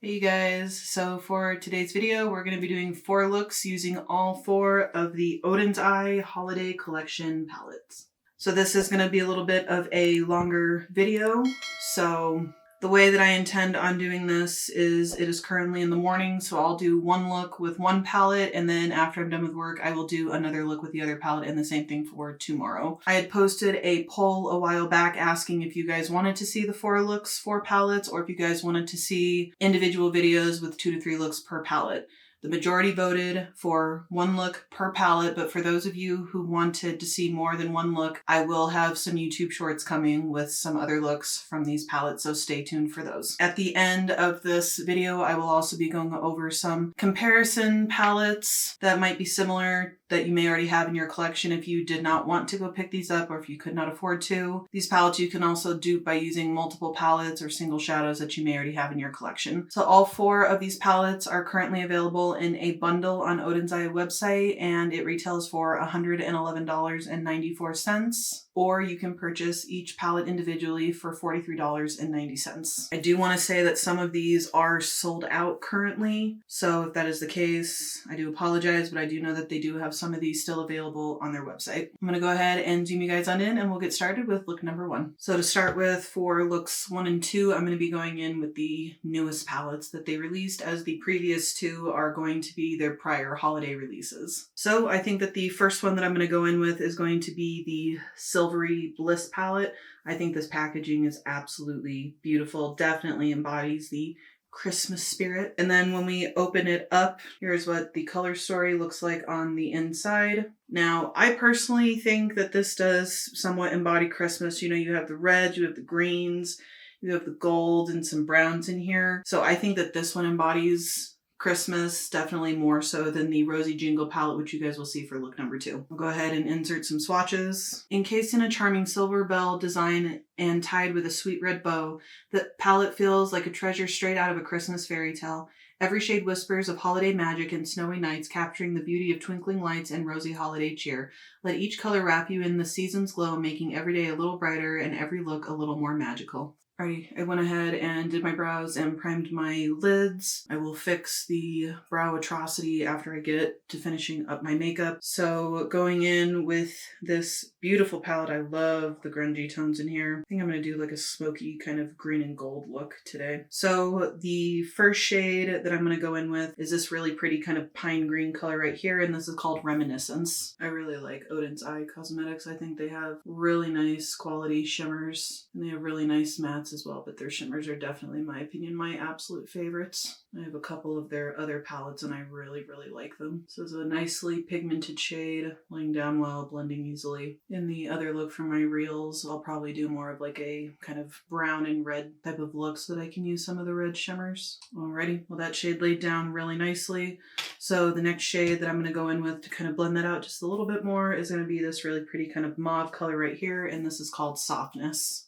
Hey you guys, so for today's video we're going to be doing 4 looks using all 4 of the Oden's Eye Holiday Collection palettes. So this is going to be a little bit of a longer video, so the way that I intend on doing this is it is currently in the morning, so I'll do one look with one palette, and then after I'm done with work I will do another look with the other palette, and the same thing for tomorrow. I had posted a poll a while back asking if you guys wanted to see the 4 looks, 4 palettes, or if you guys wanted to see individual videos with 2 to 3 looks per palette. The majority voted for 1 look per palette, but for those of you who wanted to see more than 1 look, I will have some YouTube shorts coming with some other looks from these palettes, so stay tuned for those. At the end of this video, I will also be going over some comparison palettes that might be similar that you may already have in your collection if you did not want to go pick these up or if you could not afford to. These palettes you can also dupe by using multiple palettes or single shadows that you may already have in your collection. So all 4 of these palettes are currently available in a bundle on Oden's Eye website, and it retails for $111.94, or you can purchase each palette individually for $43.90. I do want to say that some of these are sold out currently, so if that is the case, I do apologize, but I do know that they do have some of these still available on their website. I'm going to go ahead and zoom you guys on in and we'll get started with look number 1. So to start with, for looks 1 and 2, I'm going to be going in with the newest palettes that they released, as the previous 2 are going to be their prior holiday releases. So I think that the first one that I'm going to go in with is going to be the Silvery Bliss palette. I think this packaging is absolutely beautiful, definitely embodies the Christmas spirit. And then when we open it up, here's what the color story looks like on the inside. Now, I personally think that this does somewhat embody Christmas. You know, you have the reds, you have the greens, you have the gold and some browns in here. So I think that this one embodies Christmas, definitely more so than the Rosy Jingle palette, which you guys will see for look number 2. I'll go ahead and insert some swatches. Encased in a charming silver bell design and tied with a sweet red bow, the palette feels like a treasure straight out of a Christmas fairy tale. Every shade whispers of holiday magic and snowy nights, capturing the beauty of twinkling lights and rosy holiday cheer. Let each color wrap you in the season's glow, making every day a little brighter and every look a little more magical. Alrighty, I went ahead and did my brows and primed my lids. I will fix the brow atrocity after I get to finishing up my makeup. So going in with this beautiful palette, I love the grungy tones in here. I think I'm going to do like a smoky kind of green and gold look today. So the first shade that I'm going to go in with is this really pretty kind of pine green color right here, and this is called Reminiscence. I really like Oden's Eye Cosmetics. I think they have really nice quality shimmers, and they have really nice mattes as well, but their shimmers are definitely, in my opinion, my absolute favorites. I have a couple of their other palettes and I really like them. So it's a nicely pigmented shade, laying down well, blending easily. In the other look from my reels, I'll probably do more of like a kind of brown and red type of look so that I can use some of the red shimmers. Alrighty, well that shade laid down really nicely. So the next shade that I'm going to go in with to kind of blend that out just a little bit more is going to be this really pretty kind of mauve color right here, and this is called Softness.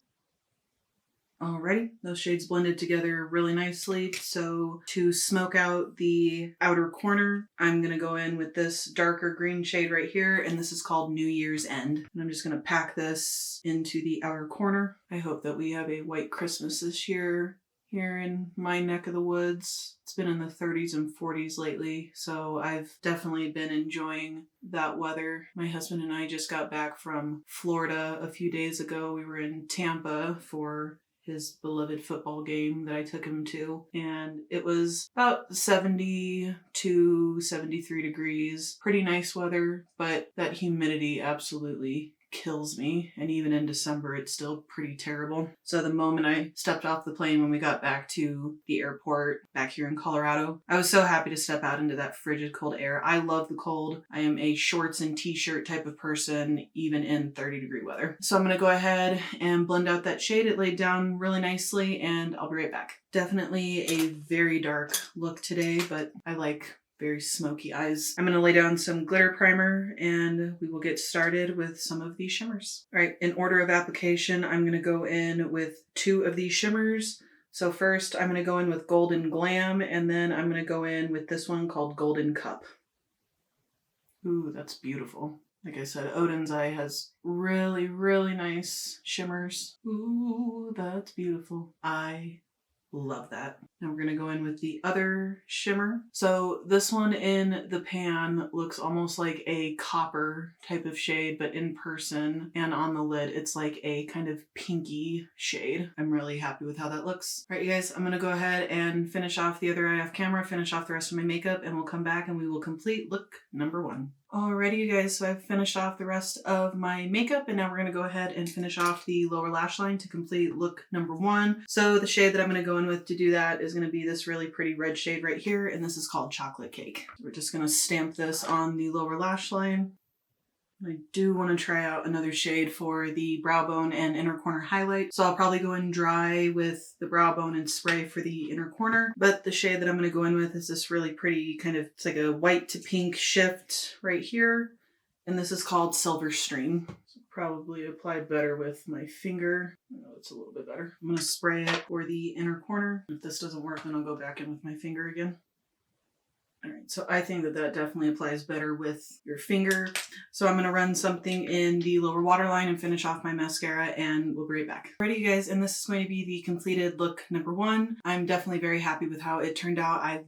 Alrighty, those shades blended together really nicely. So to smoke out the outer corner, I'm going to go in with this darker green shade right here, and this is called New Year's End. And I'm just going to pack this into the outer corner. I hope that we have a white Christmas this year here in my neck of the woods. It's been in the 30s and 40s lately, so I've definitely been enjoying that weather. My husband and I just got back from Florida a few days ago. We were in Tampa for his beloved football game that I took him to, and it was about 70 to 73 degrees. Pretty nice weather, but that humidity absolutely kills me, and even in December it's still pretty terrible. So the moment I stepped off the plane when we got back to the airport back here in Colorado, I was so happy to step out into that frigid cold air. I love the cold. I am a shorts and t-shirt type of person even in 30-degree weather. So I'm going to go ahead and blend out that shade. It laid down really nicely, and I'll be right back. Definitely a very dark look today, but I like very smoky eyes. I'm going to lay down some glitter primer and we will get started with some of these shimmers. All right, in order of application, I'm going to go in with 2 of these shimmers. So first I'm going to go in with Golden Glam, and then I'm going to go in with this one called Golden Cup. Ooh, that's beautiful. Like I said, Oden's Eye has really nice shimmers. Ooh, that's beautiful. I Love that. Now we're gonna go in with the other shimmer. So this one in the pan looks almost like a copper type of shade, but in person and on the lid, it's like a kind of pinky shade. I'm really happy with how that looks. All right, you guys, I'm gonna go ahead and finish off the other eye off camera, finish off the rest of my makeup, and we'll come back and we will complete look number 1. Alrighty, you guys, so I've finished off the rest of my makeup, and now we're gonna go ahead and finish off the lower lash line to complete look number 1. So the shade that I'm gonna go in with to do that is gonna be this really pretty red shade right here, and this is called Chocolate Cake. We're just gonna stamp this on the lower lash line. I do want to try out another shade for the brow bone and inner corner highlight. So I'll probably go in dry with the brow bone and spray for the inner corner. But the shade that I'm going to go in with is this really pretty kind of, it's like a white to pink shift right here. And this is called Silver Stream. So probably applied better with my finger. Oh, it's a little bit better. I'm going to spray it for the inner corner. If this doesn't work, then I'll go back in with my finger again. All right, so I think that that definitely applies better with your finger. So I'm going to run something in the lower waterline and finish off my mascara, and we'll be right back. Alrighty, you guys, and this is going to be the completed look number 1. I'm definitely very happy with how it turned out. I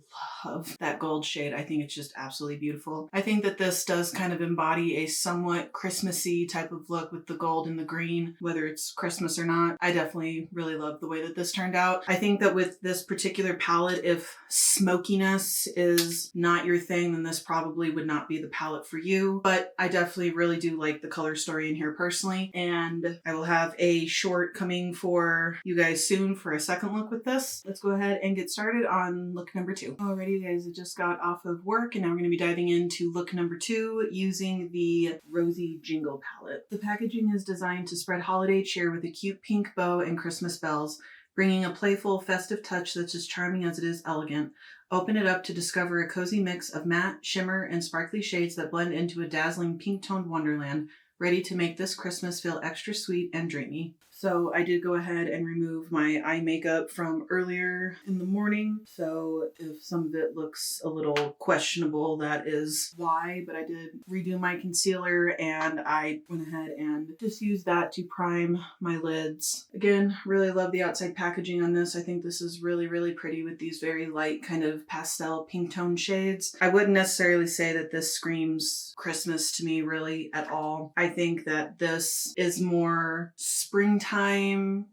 love that gold shade. I think it's just absolutely beautiful. I think that this does kind of embody a somewhat Christmassy type of look with the gold and the green, whether it's Christmas or not. I definitely really love the way that this turned out. I think that with this particular palette, if smokiness is not your thing, then this probably would not be the palette for you. But I definitely really do like the color story in here personally. And I will have a short coming for you guys soon for a second look with this. Let's go ahead and get started on look number 2. Alrighty, you guys, I just got off of work and now we're going to be diving into look number 2 using the Rosy Jingle palette. The packaging is designed to spread holiday cheer with a cute pink bow and Christmas bells, bringing a playful, festive touch that's as charming as it is elegant. Open it up to discover a cozy mix of matte, shimmer, and sparkly shades that blend into a dazzling pink-toned wonderland, ready to make this Christmas feel extra sweet and dreamy. So I did go ahead and remove my eye makeup from earlier in the morning. So if some of it looks a little questionable, that is why. But I did redo my concealer and I went ahead and just used that to prime my lids. Again, really love the outside packaging on this. I think this is really, really pretty with these very light kind of pastel pink tone shades. I wouldn't necessarily say that this screams Christmas to me really at all. I think that this is more springtime,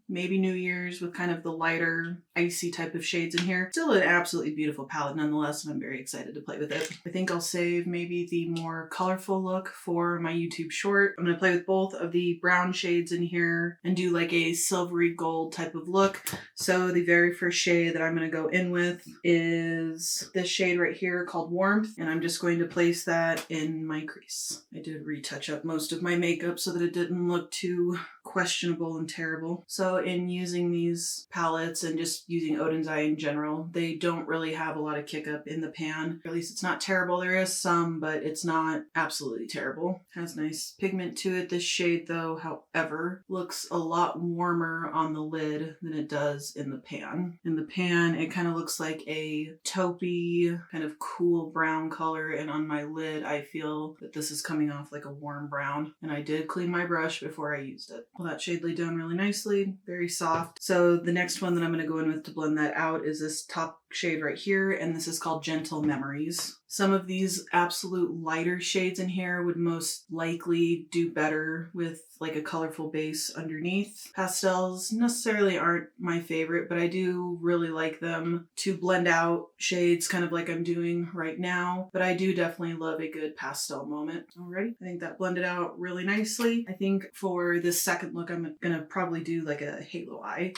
maybe New Year's, with kind of the lighter icy type of shades in here. Still an absolutely beautiful palette nonetheless, and I'm very excited to play with it. I think I'll save maybe the more colorful look for my YouTube short. I'm going to play with both of the brown shades in here and do like a silvery gold type of look. So the very first shade that I'm going to go in with is this shade right here called Warmth, and I'm just going to place that in my crease. I did retouch up most of my makeup so that it didn't look too questionable and terrible. So in using these palettes and just using Oden's Eye in general, they don't really have a lot of kick up in the pan. Or at least it's not terrible. There is some, but it's not absolutely terrible. Has nice pigment to it. This shade though, however, looks a lot warmer on the lid than it does in the pan. In the pan, it kind of looks like a taupey, kind of cool brown color, and on my lid, I feel that this is coming off like a warm brown. And I did clean my brush before I used it. Well, that shade laid down really nicely, very soft. So the next one that I'm going to go in with to blend that out is this top shade right here, and this is called Gentle Memories. Some of these absolute lighter shades in here would most likely do better with like a colorful base underneath. Pastels necessarily aren't my favorite, but I do really like them to blend out shades kind of like I'm doing right now. But I do definitely love a good pastel moment. Alrighty, I think that blended out really nicely. I think for this second look, I'm gonna probably do like a halo eye.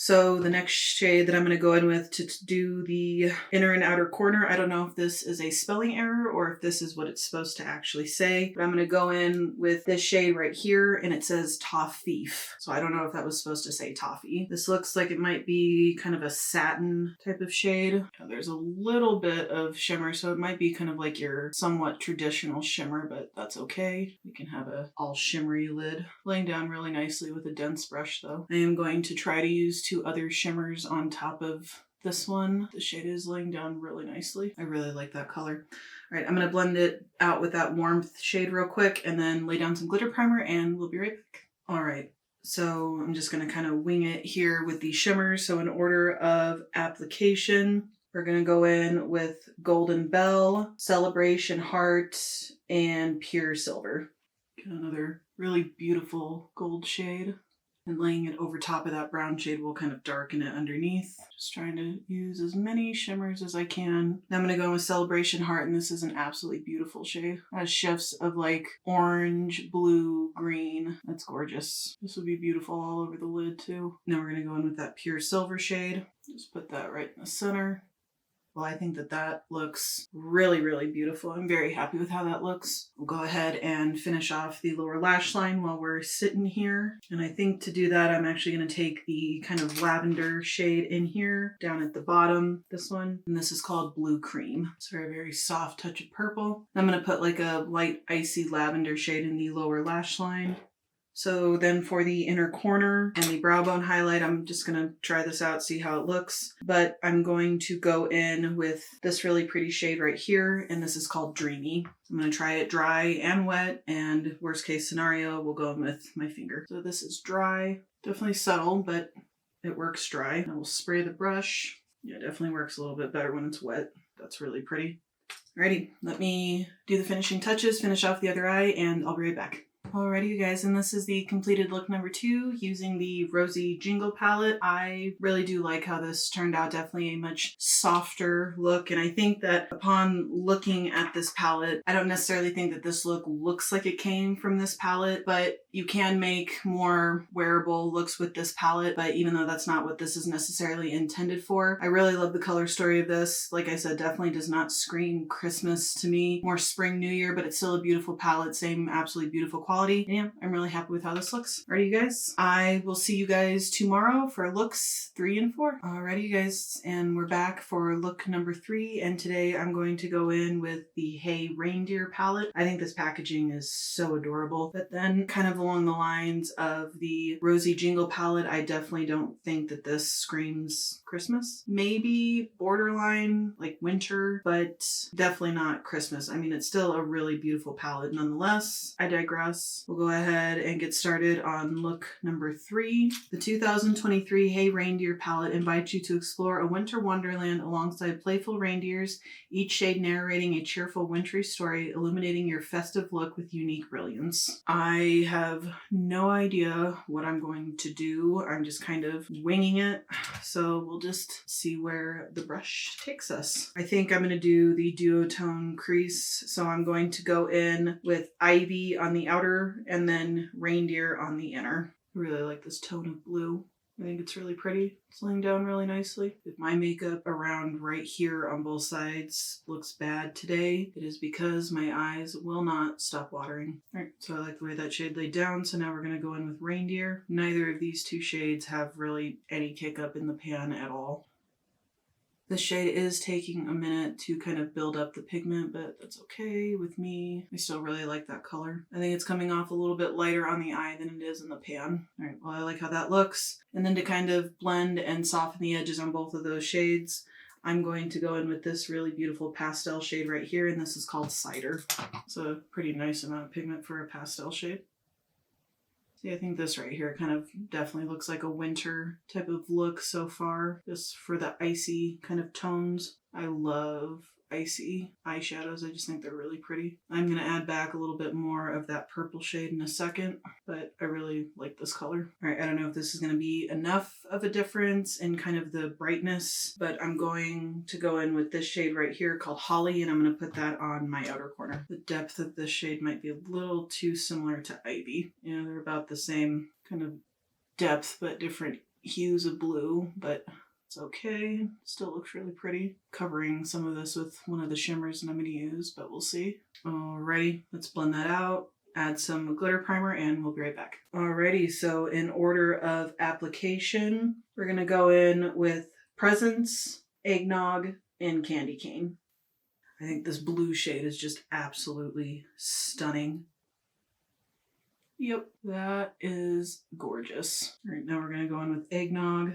So the next shade that I'm going to go in with to do the inner and outer corner, I don't know if this is a spelling error or if this is what it's supposed to actually say, but I'm going to go in with this shade right here and it says Toffee. So I don't know if that was supposed to say toffee. This looks like it might be kind of a satin type of shade. There's a little bit of shimmer, so it might be kind of like your somewhat traditional shimmer, but that's okay. You can have a all shimmery lid. Laying down really nicely with a dense brush though. I am going to try to use 2 other shimmers on top of this one. The shade is laying down really nicely. I really like that color. All right, I'm going to blend it out with that Warmth shade real quick and then lay down some glitter primer and we'll be right back. All right. So I'm just going to kind of wing it here with these shimmers. So in order of application, we're going to go in with Golden Bell, Celebration Heart, and Pure Silver. Get another really beautiful gold shade. And laying it over top of that brown shade will kind of darken it underneath. Just trying to use as many shimmers as I can. Now I'm going to go in with Celebration Heart, and this is an absolutely beautiful shade. It has shifts of like orange, blue, green. That's gorgeous. This would be beautiful all over the lid too. Now we're going to go in with that Pure Silver shade. Just put that right in the center. Well, I think that that looks really, really beautiful. I'm very happy with how that looks. We'll go ahead and finish off the lower lash line while we're sitting here. And I think to do that, I'm actually going to take the kind of lavender shade in here down at the bottom, this one. And this is called Blue Cream. It's a very, very soft touch of purple. I'm going to put like a light icy lavender shade in the lower lash line. So then for the inner corner and the brow bone highlight, I'm just going to try this out, see how it looks. But I'm going to go in with this really pretty shade right here, and this is called Dreamy. I'm going to try it dry and wet, and worst case scenario, we'll go in with my finger. So this is dry, definitely subtle, but it works dry. I will spray the brush. Yeah, it definitely works a little bit better when it's wet. That's really pretty. Alrighty, let me do the finishing touches, finish off the other eye, and I'll be right back. Alrighty, you guys, and this is the completed look number 2 using the Rosy Jingle palette. I really do like how this turned out, definitely a much softer look, and I think that upon looking at this palette, I don't necessarily think that this look looks like it came from this palette, but you can make more wearable looks with this palette, but even though that's not what this is necessarily intended for, I really love the color story of this. Like I said, definitely does not scream Christmas to me, more spring, new year, but it's still a beautiful palette, same absolutely beautiful quality. Yeah, I'm really happy with how this looks. Alrighty, you guys, I will see you guys tomorrow for looks 3 and 4. Alrighty, you guys, and we're back for look number 3, and today I'm going to go in with the Hey Reindeer palette. I think this packaging is so adorable, but then kind of along the lines of the Rosy Jingle palette, I definitely don't think that this screams Christmas. Maybe borderline like winter, but definitely not Christmas. I mean, it's still a really beautiful palette nonetheless. I digress. We'll go ahead and get started on look number 3. The 2023 Hey Reindeer palette invites you to explore a winter wonderland alongside playful reindeers, each shade narrating a cheerful wintry story, illuminating your festive look with unique brilliance. I have no idea what I'm going to do. I'm just kind of winging it, so we'll just see where the brush takes us. I think I'm going to do the duotone crease, so I'm going to go in with Ivy on the outer and then Reindeer on the inner. I really like this tone of blue. I think it's really pretty. It's laying down really nicely. If my makeup around right here on both sides looks bad today, it is because my eyes will not stop watering. Alright, so I like the way that shade laid down, so now we're going to go in with Reindeer. Neither of these two shades have really any kick up in the pan at all. The shade is taking a minute to kind of build up the pigment, but that's okay with me. I still really like that color. I think it's coming off a little bit lighter on the eye than it is in the pan. All right, well, I like how that looks. And then to kind of blend and soften the edges on both of those shades, I'm going to go in with this really beautiful pastel shade right here, and this is called Cider. It's a pretty nice amount of pigment for a pastel shade. See, I think this right here kind of definitely looks like a winter type of look so far, just for the icy kind of tones. I love icy eyeshadows. I just think they're really pretty. I'm going to add back a little bit more of that purple shade in a second, but I really like this color. All right, I don't know if this is going to be enough of a difference in kind of the brightness, but I'm going to go in with this shade right here called Holly, and I'm going to put that on my outer corner. The depth of this shade might be a little too similar to Ivy. You know, they're about the same kind of depth, but different hues of blue, but it's okay. Still looks really pretty. Covering some of this with one of the shimmers that I'm going to use, but we'll see. Alrighty, let's blend that out. Add some glitter primer and we'll be right back. Alrighty, so in order of application, we're going to go in with Presents, Eggnog, and Candy Cane. I think this blue shade is just absolutely stunning. Yep, that is gorgeous. All right, now we're going to go in with Eggnog.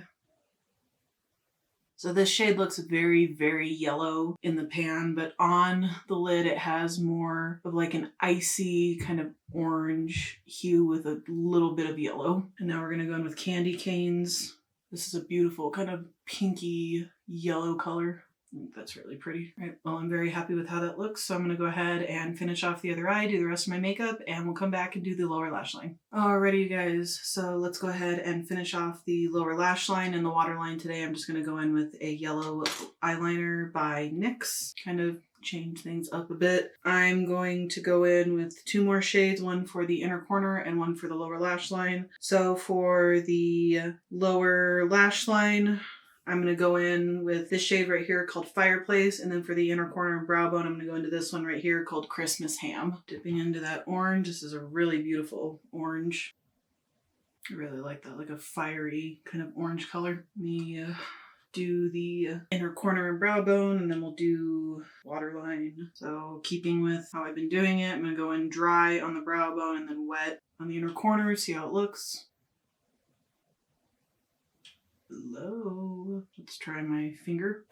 So this shade looks very, very yellow in the pan, but on the lid it has more of like an icy kind of orange hue with a little bit of yellow. And now we're gonna go in with Candy Canes. This is a beautiful kind of pinky yellow color. I think that's really pretty. All right, well, I'm very happy with how that looks, so I'm gonna go ahead and finish off the other eye, do the rest of my makeup, and we'll come back and do the lower lash line. Alrighty, you guys, so let's go ahead and finish off the lower lash line and the waterline today. I'm just gonna go in with a yellow eyeliner by NYX, kind of change things up a bit. I'm going to go in with 2 more shades, one for the inner corner and one for the lower lash line. So for the lower lash line, I'm going to go in with this shade right here called Fireplace, and then for the inner corner and brow bone, I'm going to go into this one right here called Christmas Ham. Dipping into that orange. This is a really beautiful orange. I really like that, like a fiery kind of orange color. Let me do the inner corner and brow bone, and then we'll do waterline. So keeping with how I've been doing it, I'm going to go in dry on the brow bone and then wet on the inner corner, see how it looks. Hello. Let's try my finger.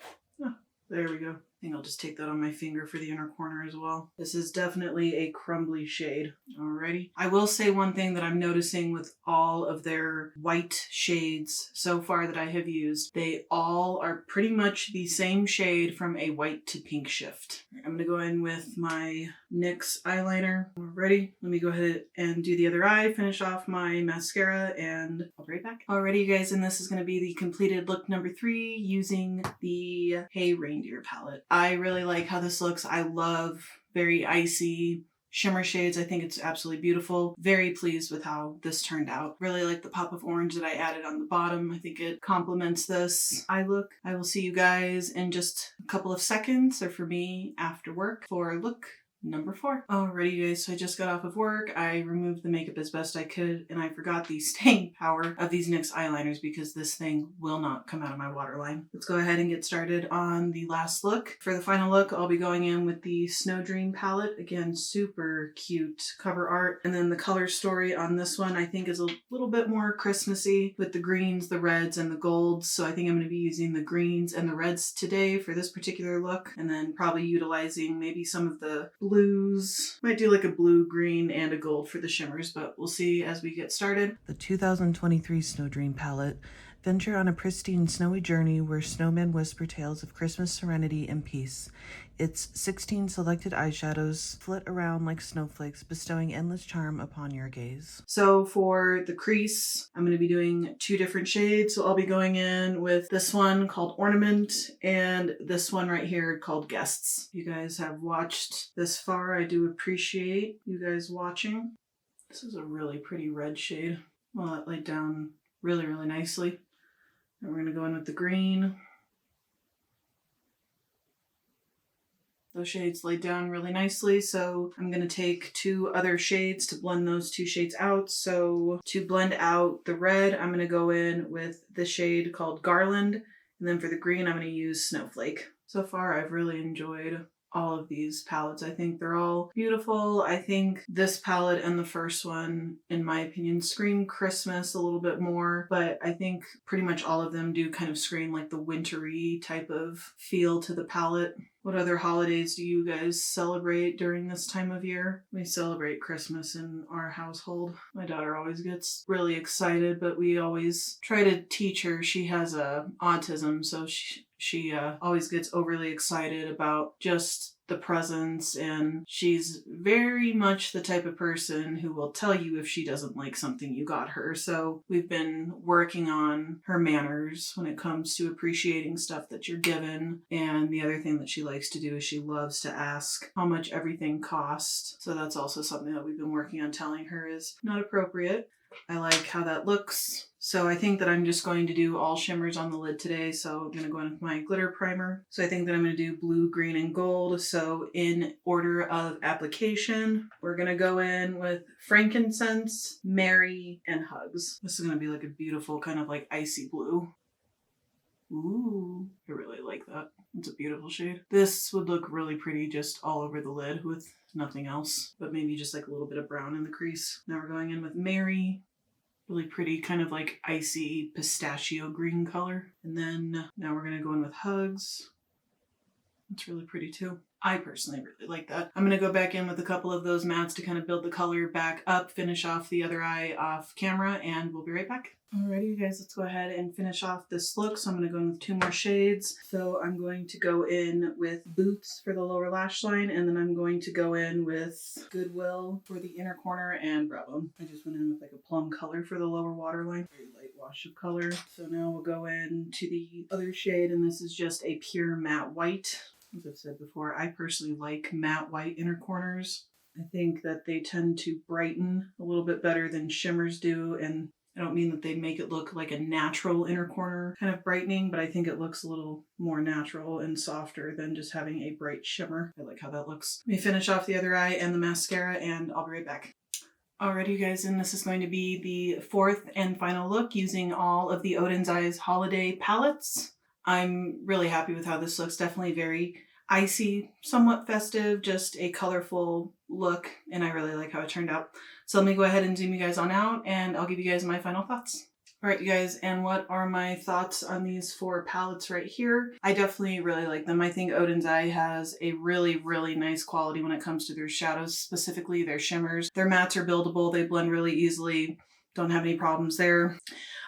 Oh, there we go. I think I'll just take that on my finger for the inner corner as well. This is definitely a crumbly shade. Alrighty. I will say one thing that I'm noticing with all of their white shades so far that I have used. They all are pretty much the same shade from a white to pink shift. I'm going to go in with my NYX eyeliner. Alrighty. Let me go ahead and do the other eye, finish off my mascara, and I'll be right back. Alrighty, you guys, and this is going to be the completed look number 3 using the Hey Reindeer palette. I really like how this looks. I love very icy shimmer shades. I think it's absolutely beautiful. Very pleased with how this turned out. Really like the pop of orange that I added on the bottom. I think it complements this eye look. I will see you guys in just a couple of seconds, or for me after work, for look number 4. Alrighty, you guys, so I just got off of work. I removed the makeup as best I could, and I forgot the staying power of these NYX eyeliners because this thing will not come out of my waterline. Let's go ahead and get started on the last look. For the final look, I'll be going in with the Snow Dream palette. Again, super cute cover art. And then the color story on this one, I think, is a little bit more Christmassy with the greens, the reds, and the golds. So I think I'm going to be using the greens and the reds today for this particular look, and then probably utilizing maybe some of the blues. Might do like a blue, green, and a gold for the shimmers, but we'll see as we get started. The 2023 Snow Dream palette. Venture on a pristine snowy journey where snowmen whisper tales of Christmas serenity and peace. Its 16 selected eyeshadows flit around like snowflakes, bestowing endless charm upon your gaze. So for the crease, I'm going to be doing 2 different shades. So I'll be going in with this one called Ornament and this one right here called Guests. If you guys have watched this far, I do appreciate you guys watching. This is a really pretty red shade. Well, that laid down really, really nicely. And we're going to go in with the green. Those shades laid down really nicely, so I'm going to take 2 other shades to blend those 2 shades out. So to blend out the red, I'm going to go in with the shade called Garland, and then for the green, I'm going to use Snowflake. So far, I've really enjoyed all of these palettes. I think they're all beautiful. I think this palette and the first one, in my opinion, scream Christmas a little bit more, but I think pretty much all of them do kind of scream like the wintry type of feel to the palette. What other holidays do you guys celebrate during this time of year? We celebrate Christmas in our household. My daughter always gets really excited, but we always try to teach her. She has autism, so she always gets overly excited about just the presents, and she's very much the type of person who will tell you if she doesn't like something you got her. So we've been working on her manners when it comes to appreciating stuff that you're given. And the other thing that she likes to do is she loves to ask how much everything costs. So that's also something that we've been working on telling her is not appropriate. I like how that looks. So I think that I'm just going to do all shimmers on the lid today. So I'm going to go in with my glitter primer. So I think that I'm going to do blue, green, and gold. So in order of application, we're going to go in with Frankincense, Mary, and Hugs. This is going to be like a beautiful kind of like icy blue. Ooh, I really like that. It's a beautiful shade. This would look really pretty just all over the lid with nothing else, but maybe just like a little bit of brown in the crease. Now we're going in with Mary, Really pretty, kind of like icy pistachio green color. And then now we're gonna go in with Hugs. It's really pretty too. I personally really like that. I'm going to go back in with a couple of those mattes to kind of build the color back up, finish off the other eye off camera, and we'll be right back. Alrighty, you guys, let's go ahead and finish off this look. So I'm going to go in with 2 more shades. So I'm going to go in with Boots for the lower lash line, and then I'm going to go in with Goodwill for the inner corner and brow bone. I just went in with like a plum color for the lower waterline. Very light wash of color. So now we'll go in to the other shade, and this is just a pure matte white. As I've said before, I personally like matte white inner corners. I think that they tend to brighten a little bit better than shimmers do, and I don't mean that they make it look like a natural inner corner kind of brightening, but I think it looks a little more natural and softer than just having a bright shimmer. I like how that looks. Let me finish off the other eye and the mascara, and I'll be right back. Alrighty, you guys, and this is going to be the 4th and final look using all of the Oden's Eyes holiday palettes. I'm really happy with how this looks. Definitely very icy, somewhat festive, just a colorful look, and I really like how it turned out. So let me go ahead and zoom you guys on out, and I'll give you guys my final thoughts. Alright, you guys, and what are my thoughts on these 4 palettes right here? I definitely really like them. I think Oden's Eye has a really, really nice quality when it comes to their shadows, specifically their shimmers. Their mattes are buildable, they blend really easily, don't have any problems there.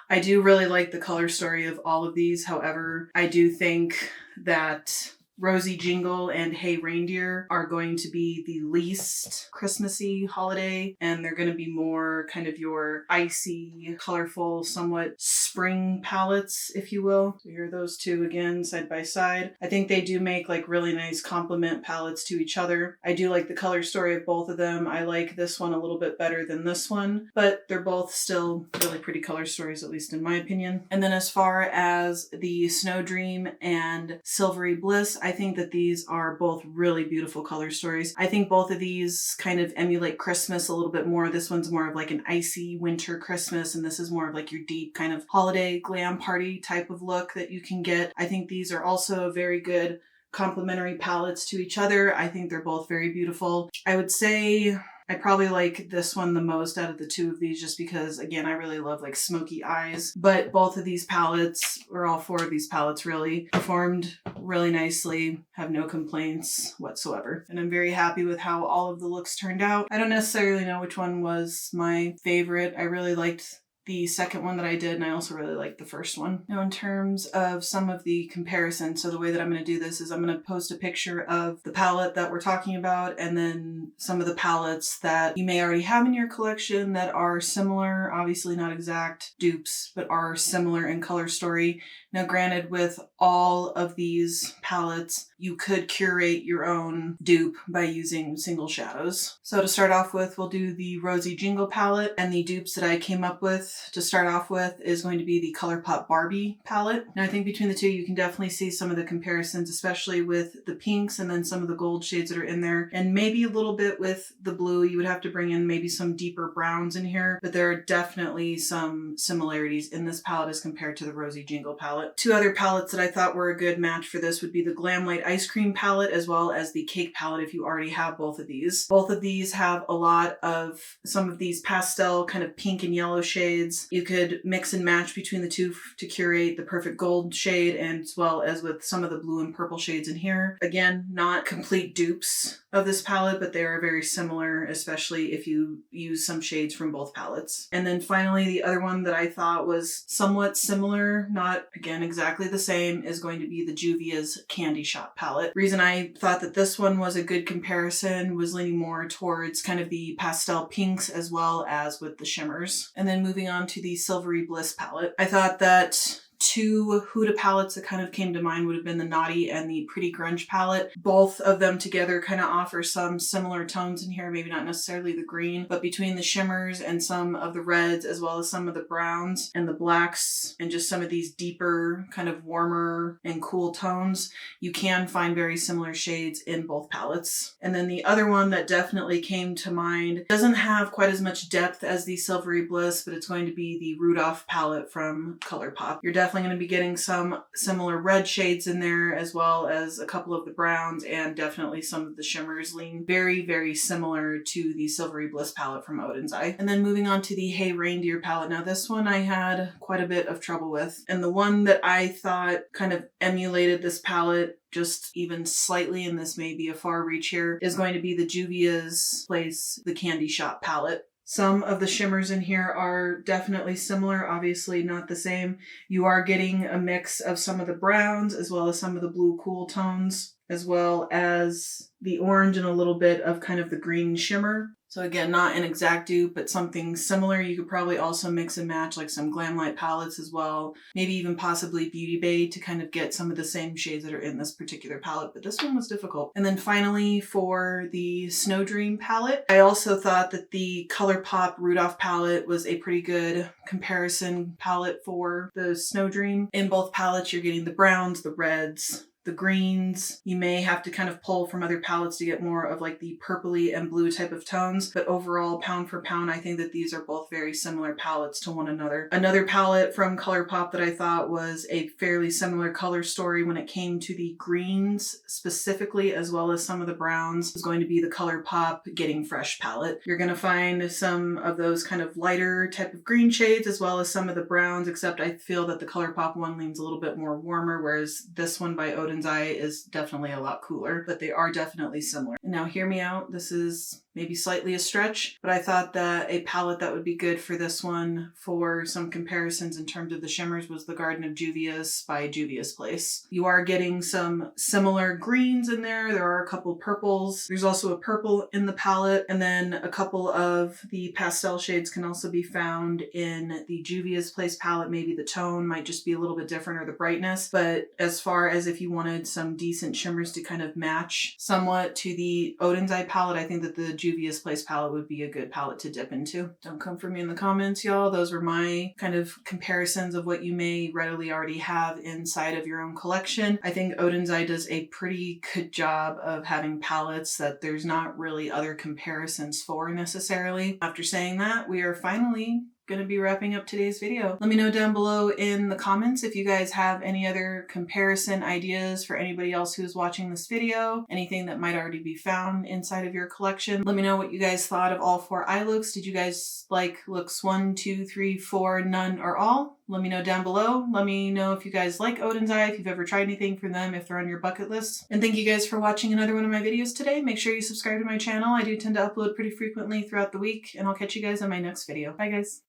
I do really like the color story of all of these. However, I do think that Rosy Jingle and Hey Reindeer are going to be the least Christmassy holiday, and they're going to be more kind of your icy, colorful, somewhat spring palettes, if you will. So here are those 2 again, side by side. I think they do make like really nice complement palettes to each other. I do like the color story of both of them. I like this one a little bit better than this one, but they're both still really pretty color stories, at least in my opinion. And then as far as the Snow Dream and Silvery Bliss, I think that these are both really beautiful color stories. I think both of these kind of emulate Christmas a little bit more. This one's more of like an icy winter Christmas, and this is more of like your deep kind of holiday glam party type of look that you can get. I think these are also very good complementary palettes to each other. I think they're both very beautiful. I would say I probably like this one the most out of the 2 of these just because, again, I really love like smoky eyes. But both of these palettes, or all 4 of these palettes really, performed really nicely, have no complaints whatsoever. And I'm very happy with how all of the looks turned out. I don't necessarily know which one was my favorite. I really liked the second one that I did, and I also really like the first one. Now in terms of some of the comparisons, so the way that I'm going to do this is I'm going to post a picture of the palette that we're talking about, and then some of the palettes that you may already have in your collection that are similar, obviously not exact dupes, but are similar in color story. Now granted, with all of these palettes, you could curate your own dupe by using single shadows. So to start off with, we'll do the Rosy Jingle palette, and the dupes that I came up with to start off with is going to be the ColourPop Barbie palette. Now I think between the 2 you can definitely see some of the comparisons, especially with the pinks and then some of the gold shades that are in there, and maybe a little bit with the blue. You would have to bring in maybe some deeper browns in here, but there are definitely some similarities in this palette as compared to the Rosy Jingle palette. 2 other palettes that I thought were a good match for this would be the Glam Light Ice Cream palette as well as the Cake palette if you already have both of these. Both of these have a lot of some of these pastel kind of pink and yellow shades. You could mix and match between the 2 to curate the perfect gold shade, and as well as with some of the blue and purple shades in here. Again, not complete dupes of this palette, but they are very similar, especially if you use some shades from both palettes. And then finally, the other one that I thought was somewhat similar, not again exactly the same, is going to be the Juvia's Candy Shop palette. Reason I thought that this one was a good comparison was leaning more towards kind of the pastel pinks as well as with the shimmers. And then moving on to the Silvery Bliss palette, I thought that 2 Huda palettes that kind of came to mind would have been the Naughty and the Pretty Grunge palette. Both of them together kind of offer some similar tones in here, maybe not necessarily the green, but between the shimmers and some of the reds as well as some of the browns and the blacks and just some of these deeper kind of warmer and cool tones, you can find very similar shades in both palettes. And then the other one that definitely came to mind doesn't have quite as much depth as the Silvery Bliss, but it's going to be the Rudolph palette from ColourPop. You're definitely definitely going to be getting some similar red shades in there, as well as a couple of the browns, and definitely some of the shimmers lean very, very similar to the Silvery Bliss palette from Oden's Eye. And then moving on to the Hey Reindeer palette. Now this one I had quite a bit of trouble with. And the one that I thought kind of emulated this palette just even slightly, and this may be a far reach here, is going to be the Juvia's Place The Candy Shop palette. Some of the shimmers in here are definitely similar, obviously not the same. You are getting a mix of some of the browns as well as some of the blue cool tones, as well as the orange and a little bit of kind of the green shimmer. So again, not an exact dupe, but something similar. You could probably also mix and match like some Glamlight palettes as well. Maybe even possibly Beauty Bay to kind of get some of the same shades that are in this particular palette, but this one was difficult. And then finally for the Snow Dream palette, I also thought that the ColourPop Rudolph palette was a pretty good comparison palette for the Snow Dream. In both palettes, you're getting the browns, the reds, the greens. You may have to kind of pull from other palettes to get more of like the purpley and blue type of tones, but overall, pound for pound, I think that these are both very similar palettes to one another. Another palette from ColourPop that I thought was a fairly similar color story when it came to the greens specifically, as well as some of the browns, is going to be the ColourPop Getting Fresh palette. You're going to find some of those kind of lighter type of green shades, as well as some of the browns, except I feel that the ColourPop one leans a little bit more warmer, whereas this one by Oden's Eye is definitely a lot cooler, but they are definitely similar. Now hear me out, this is maybe slightly a stretch, but I thought that a palette that would be good for this one for some comparisons in terms of the shimmers was the Garden of Juvia's by Juvia's Place. You are getting some similar greens in there. There are a couple purples. There's also a purple in the palette, and then a couple of the pastel shades can also be found in the Juvia's Place palette. Maybe the tone might just be a little bit different, or the brightness, but as far as if you wanted some decent shimmers to kind of match somewhat to the Oden's Eye palette, I think that the Juvia's Place palette would be a good palette to dip into. Don't come for me in the comments, y'all. Those were my kind of comparisons of what you may readily already have inside of your own collection. I think Oden's Eye does a pretty good job of having palettes that there's not really other comparisons for necessarily. After saying that, we are finally going to be wrapping up today's video. Let me know down below in the comments if you guys have any other comparison ideas for anybody else who's watching this video, anything that might already be found inside of your collection. Let me know what you guys thought of all 4 eye looks. Did you guys like looks 1, 2, 3, 4, none, or all? Let me know down below. Let me know if you guys like Oden's Eye, if you've ever tried anything from them, if they're on your bucket list. And thank you guys for watching another one of my videos today. Make sure you subscribe to my channel. I do tend to upload pretty frequently throughout the week, and I'll catch you guys in my next video. Bye guys.